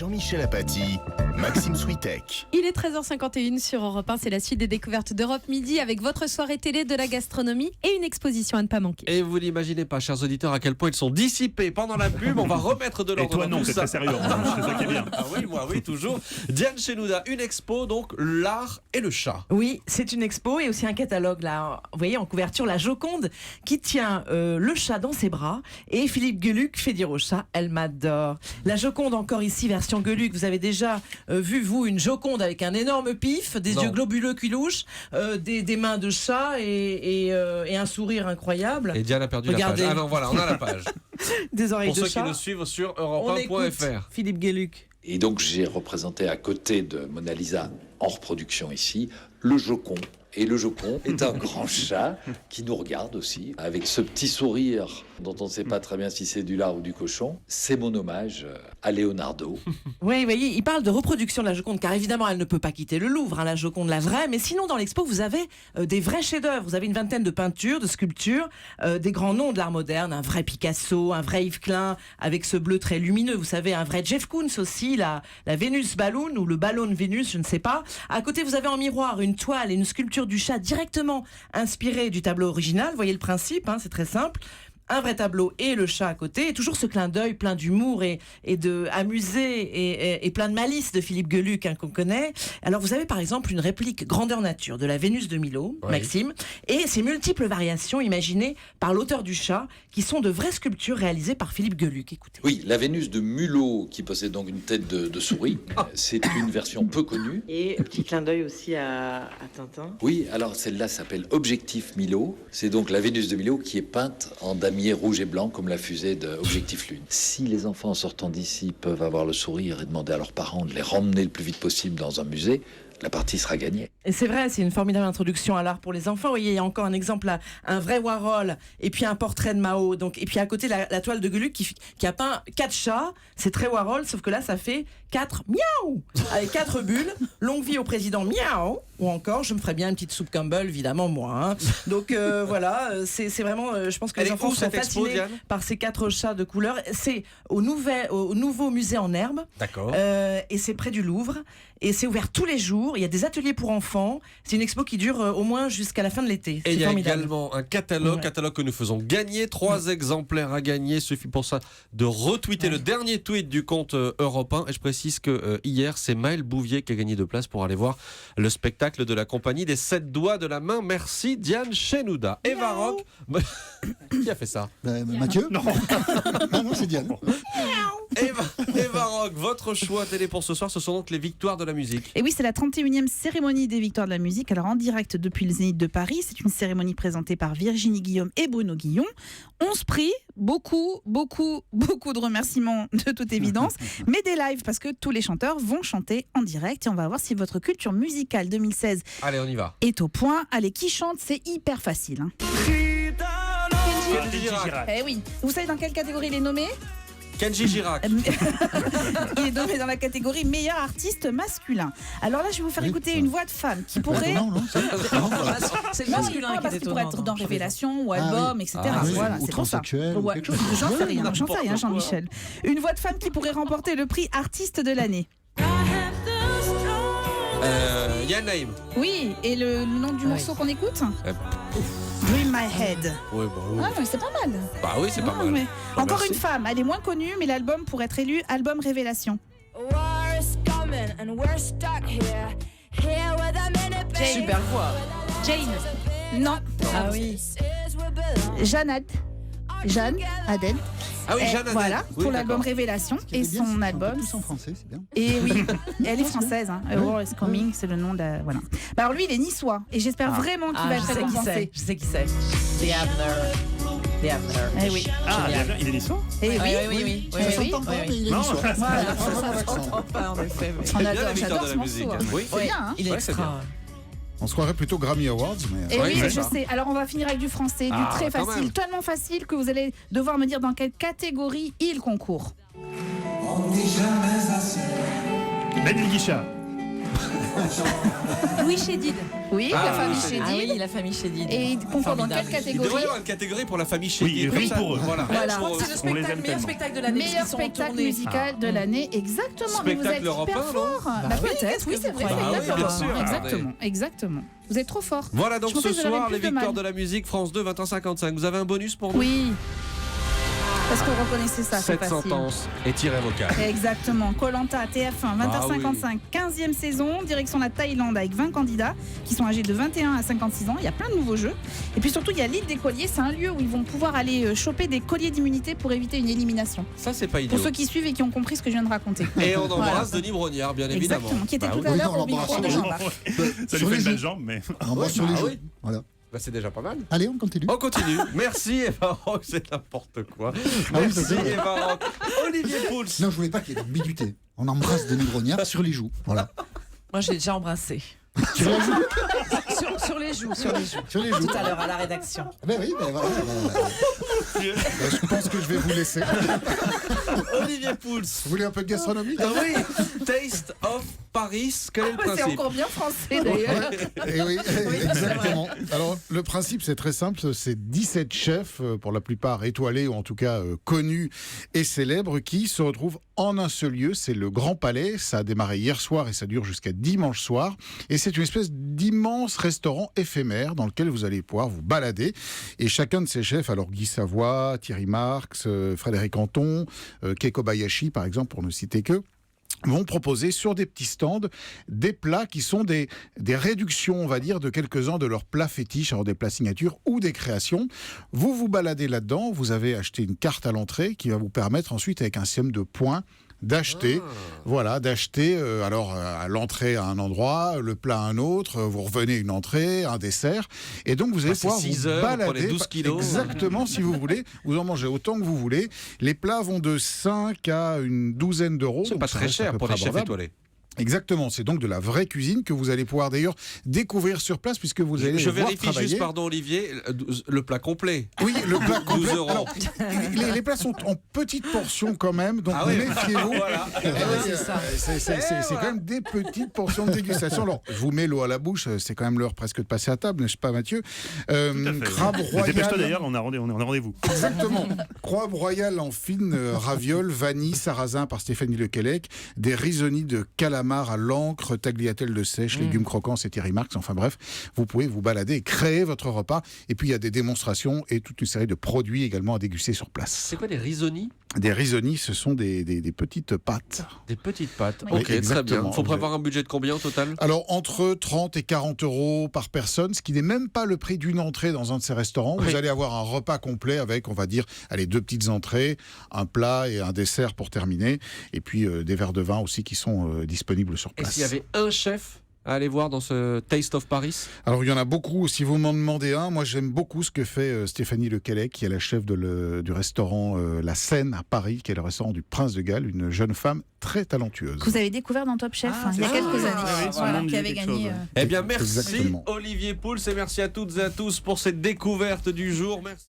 Jean-Michel Apathy, Maxime Switek. Il est 13h51 sur Europe 1, c'est la suite des découvertes d'Europe Midi avec votre soirée télé, de la gastronomie et une exposition à ne pas manquer. Et vous n'imaginez pas, chers auditeurs, à quel point ils sont dissipés pendant la pub. On va remettre de l'ordre. Et toi non, c'est très sérieux. C'est ça qui est bien. Ah oui, moi oui, toujours. Diane Chenouda, une expo, donc l'art et le chat. Oui, c'est une expo et aussi un catalogue là. Vous voyez en couverture la Joconde qui tient le chat dans ses bras et Philippe Gueluc fait dire au chat elle m'adore. La Joconde encore ici version Gueluc. Vous avez déjà vu vous une Joconde avec un énorme pif, des yeux globuleux qui louchent, des mains de chat et un sourire incroyable. Et Diane a perdu Regardez. la page. Ah non, voilà, on a la page. Des oreilles Pour de ceux chat. qui nous suivent sur On écoute europe1.fr. Philippe Gueluc. Et donc j'ai représenté à côté de Mona Lisa en reproduction ici le Jocon. Et le Jocon est un grand chat qui nous regarde aussi avec ce petit sourire dont on ne sait pas très bien si c'est du lard ou du cochon. C'est mon hommage à Leonardo. Oui, vous voyez, il parle de reproduction de la Joconde, car évidemment, elle ne peut pas quitter le Louvre, hein, la Joconde, la vraie. Mais sinon, dans l'expo, vous avez des vrais chefs-d'œuvre. Vous avez une vingtaine de peintures, de sculptures, des grands noms de l'art moderne, un vrai Picasso, un vrai Yves Klein, avec ce bleu très lumineux. Vous savez, un vrai Jeff Koons aussi, la Vénus Balloon ou le Ballon Vénus, je ne sais pas. À côté, vous avez en miroir une toile et une sculpture du chat directement inspirée du tableau original. Vous voyez le principe, hein, c'est très simple. Un vrai tableau et le chat à côté, et toujours ce clin d'œil plein d'humour et de amusé et plein de malice de Philippe Gueluc, hein, qu'on connaît. Alors vous avez par exemple une réplique grandeur nature de la Vénus de Milo, oui. Maxime, et ces multiples variations imaginées par l'auteur du chat, qui sont de vraies sculptures réalisées par Philippe Gueluc. Écoutez. Oui, la Vénus de Mulot qui possède donc une tête de souris. C'est une version peu connue. Et petit clin d'œil aussi à Tintin. Oui, alors celle-là s'appelle Objectif Milo. C'est donc la Vénus de Milo qui est peinte en damier rouge et blanc comme la fusée d'Objectif Lune. Si les enfants en sortant d'ici peuvent avoir le sourire et demander à leurs parents de les ramener le plus vite possible dans un musée, la partie sera gagnée. Et c'est vrai, c'est une formidable introduction à l'art pour les enfants. Vous voyez, il y a encore un exemple là, un vrai Warhol, et puis un portrait de Mao. Donc, et puis à côté, la toile de Gueluc qui a peint 4 chats. C'est très Warhol, sauf que là, ça fait 4 miaou avec 4 bulles. Longue vie au président miaou. Ou encore, je me ferais bien une petite soupe Campbell, évidemment, moi. Hein. Donc voilà, c'est vraiment, je pense que Elle les est enfants où, sont cette expo, fascinés Diane par ces 4 chats de couleur. C'est au nouveau musée en herbe. D'accord. Et c'est près du Louvre. Et c'est ouvert tous les jours. Il y a des ateliers pour enfants. C'est une expo qui dure au moins jusqu'à la fin de l'été. Et il y a formidable. également un catalogue, Ouais. catalogue que nous faisons gagner. 3 exemplaires à gagner. Il suffit pour ça de retweeter le dernier tweet du compte Europe 1. Et je précise que hier, c'est Maël Bouvier qui a gagné 2 places pour aller voir le spectacle de la compagnie des 7 doigts de la main. Merci Diane Chenouda. Eva Rock. Qui a fait ça? Mathieu? Non. Ah non, c'est Diane. Eva Rock, votre choix télé pour ce soir, ce sont donc les victoires de la musique. Et oui, c'est la 31e cérémonie des Victoires de la musique. Alors en direct depuis le Zénith de Paris, c'est une cérémonie présentée par Virginie Guillaume et Bruno Guillon. 11 prix, beaucoup de remerciements de toute évidence, mais des lives parce que tous les chanteurs vont chanter en direct et on va voir si votre culture musicale 2016 Allez, on y va. est au point. Allez, qui chante? C'est hyper facile. Hein. Kenji Girac. Eh oui. Vous savez dans quelle catégorie il est nommé? Kenji Girac. Il est nommé dans la catégorie meilleur artiste masculin. Alors là, je vais vous faire écouter une voix de femme qui pourrait... Non, C'est le Non, masculin qui parce est qu'il pourrait étonnant. être dans Révélation ou album, etc. Ah oui, Voilà, ou c'est pour ça. transsexuel, ou Ouais, quelque chose. j'en sais rien, Jean-Michel. Une voix de femme qui pourrait remporter le prix artiste de l'année. Yann Naïm. Oui, et le nom du morceau qu'on écoute? Euh, Dream My Head. Oui, bah oui. Ah non, mais c'est pas mal. Bah oui, c'est pas Ah, mal. mais- Encore merci. une femme, elle est moins connue, mais l'album pourrait être élu album Révélation. Super voix. Jane. Non. Ah oui. Jeanne Adel. Ah oui, Jeanne Adel. Voilà, Oui, pour l'album d'accord. Révélation Ce qui et est bien, c'est son qu'ils album. chantent tous en français, c'est bien. Et oui, elle est française. Hein. A War is Coming, c'est le nom de la... Voilà. Bah alors lui, il est niçois et j'espère vraiment qu'il va Je être sais qui c'est. récompensé. Je sais qui c'est. The Abner. The Abner. Eh oui. Ah, Génial. il est niçois? Eh oui. oui. Ça s'entend pas, mais il est Non. niçois. Voilà. Pas, en effet. On C'est bien la adore, victoire j'adore de ce la musique. morceau. Hein. Oui. C'est bien, hein. Il est Ouais, c'est extra. On se croirait plutôt Grammy Awards, mais... Et Oui, oui, c'est je ça. sais. Alors on va finir avec du français, du Ah, très quand facile, même. tellement facile que vous allez devoir me dire dans quelle catégorie il concourt. Daniel Guichard. Louis Chédid. Oui, Ah, la famille Chédid. Ah Chédid. oui, la famille Chédid. Et il concourt dans Formidable. quelle Il catégorie? devrait y avoir une catégorie pour la famille Oui, Chédid. rien comme ça. pour eux. Voilà. Voilà. Pour eux. C'est le On les aime meilleur tellement. spectacle de l'année. Meilleur parce qu'ils sont en spectacle tournée. musical de l'année, exactement. Mais vous Spectacle êtes européen, super non fort. Bah, oui, peut-être, qu'est-ce oui, que c'est vous vrai. croyez Bah oui, spectacle bien européen. sûr. Exactement, exactement. Vous êtes trop fort. Voilà donc Je pensais ce que vous avez soir plus les de victoires mal. de la musique France 2 20h55. Vous avez un bonus pour nous? Oui. Parce qu'on reconnaissait ça, c'est Cette facile. sentence est irrévocable. Exactement. Koh-Lanta, TF1, 20h55, 15e saison, direction la Thaïlande avec 20 candidats qui sont âgés de 21 à 56 ans. Il y a plein de nouveaux jeux. Et puis surtout, il y a l'île des colliers. C'est un lieu où ils vont pouvoir aller choper des colliers d'immunité pour éviter une élimination. Ça c'est pas idiot. Pour ceux qui suivent et qui ont compris ce que je viens de raconter. Et on embrasse Voilà. Denis Brognard bien évidemment. Exactement, qui était Bah tout oui. à Oui, l'heure on au micro l'embrasse. de Oui. Jean-Marc. Ça Sur lui fait les une belle joues. jambe, mais. On embrasse sur les Ah joues. oui. Voilà. Bah, c'est déjà pas mal. Allez, on continue. On continue. Merci Eva Rock, c'est n'importe quoi. Ah oui, Merci c'est vrai. Eva Rock. Olivier Pouls. Non, je voulais pas qu'il y ait d'ambiguïté. On embrasse Denis Brognard sur les joues. Voilà. Moi, j'ai déjà embrassé. Sur la joue. Sur les joues, sur les joues. Sur les joues. Tout à l'heure à la rédaction. Ben oui, ben voilà. Je pense que je vais vous laisser. Olivier Pouls. Vous voulez un peu de gastronomie? Ah oui, Taste of Paris, quel est le C'est principe? encore bien français d'ailleurs. Eh oui, c'est exactement. Alors, le principe, c'est très simple. C'est 17 chefs, pour la plupart étoilés ou en tout cas connus et célèbres, qui se retrouvent en un seul lieu. C'est le Grand Palais. Ça a démarré hier soir et ça dure jusqu'à dimanche soir. Et c'est une espèce d'immense restaurant éphémère dans lequel vous allez pouvoir vous balader. Et chacun de ces chefs, alors Guy Savoy, Thierry Marx, Frédéric Anton, Kei Kobayashi, par exemple, pour ne citer que, vont proposer sur des petits stands des plats qui sont des réductions, on va dire, de quelques-uns de leurs plats fétiches, alors des plats signatures ou des créations. Vous vous baladez là-dedans, vous avez acheté une carte à l'entrée qui va vous permettre ensuite, avec un système de points, d'acheter, alors à l'entrée à un endroit, le plat à un autre, vous revenez une entrée, un dessert, et donc vous allez Passez pouvoir 6 vous heures, vous balader. prenez 12 kilos. Exactement, si vous voulez, vous en mangez autant que vous voulez. Les plats vont de 5 à une douzaine d'euros. C'est donc pas ça très reste à cher peu pour près les chefs abordable. étoilés. Exactement, c'est donc de la vraie cuisine que vous allez pouvoir d'ailleurs découvrir sur place puisque vous allez Je voir vérifie travailler. juste, pardon Olivier, le plat complet. Oui, le plat complet. 12 euros. Alors, les plats sont en petites portions quand même, donc Ah oui. méfiez-vous. Voilà. c'est ça. C'est quand même des petites portions de dégustation. Alors, je vous mets l'eau à la bouche, c'est quand même l'heure presque de passer à table, n'est-ce pas Mathieu? Tout à fait. Crabe Dépêche-toi royal. d'ailleurs, on a rendez-vous. Exactement. Crabe royal en fine, ravioles, vanille, sarrasin par Stéphanie Lequelec, des risonnis de calamar à l'encre, tagliatelle de sèche, légumes croquants, c'est Thierry Marx. Enfin bref, vous pouvez vous balader et créer votre repas. Et puis il y a des démonstrations et toute une série de produits également à déguster sur place. C'est quoi des risonnis? Des risonnis, ce sont des petites pâtes. Des petites pâtes. Oui. Ok, très bien. Exactement. Faut prévoir un budget de combien au total? Alors, entre 30 et 40 euros par personne, ce qui n'est même pas le prix d'une entrée dans un de ces restaurants. Oui. Vous allez avoir un repas complet avec, on va dire, allez, 2 petites entrées, un plat et un dessert pour terminer. Et puis, des verres de vin aussi qui sont disponibles sur Et place. s'il y avait un chef à aller voir dans ce Taste of Paris? Alors, il y en a beaucoup. Si vous m'en demandez un, moi, j'aime beaucoup ce que fait Stéphanie Lequelec, qui est la chef du restaurant La Seine à Paris, qui est le restaurant du Prince de Galles, une jeune femme très talentueuse. Que vous avez découvert dans Top Chef il y a c'est quelques ça. années, Ah oui, voilà, son nom qui me avait dit quelque gagné. chose. Eh bien, merci Exactement. Olivier Pouls et merci à toutes et à tous pour cette découverte du jour. Merci.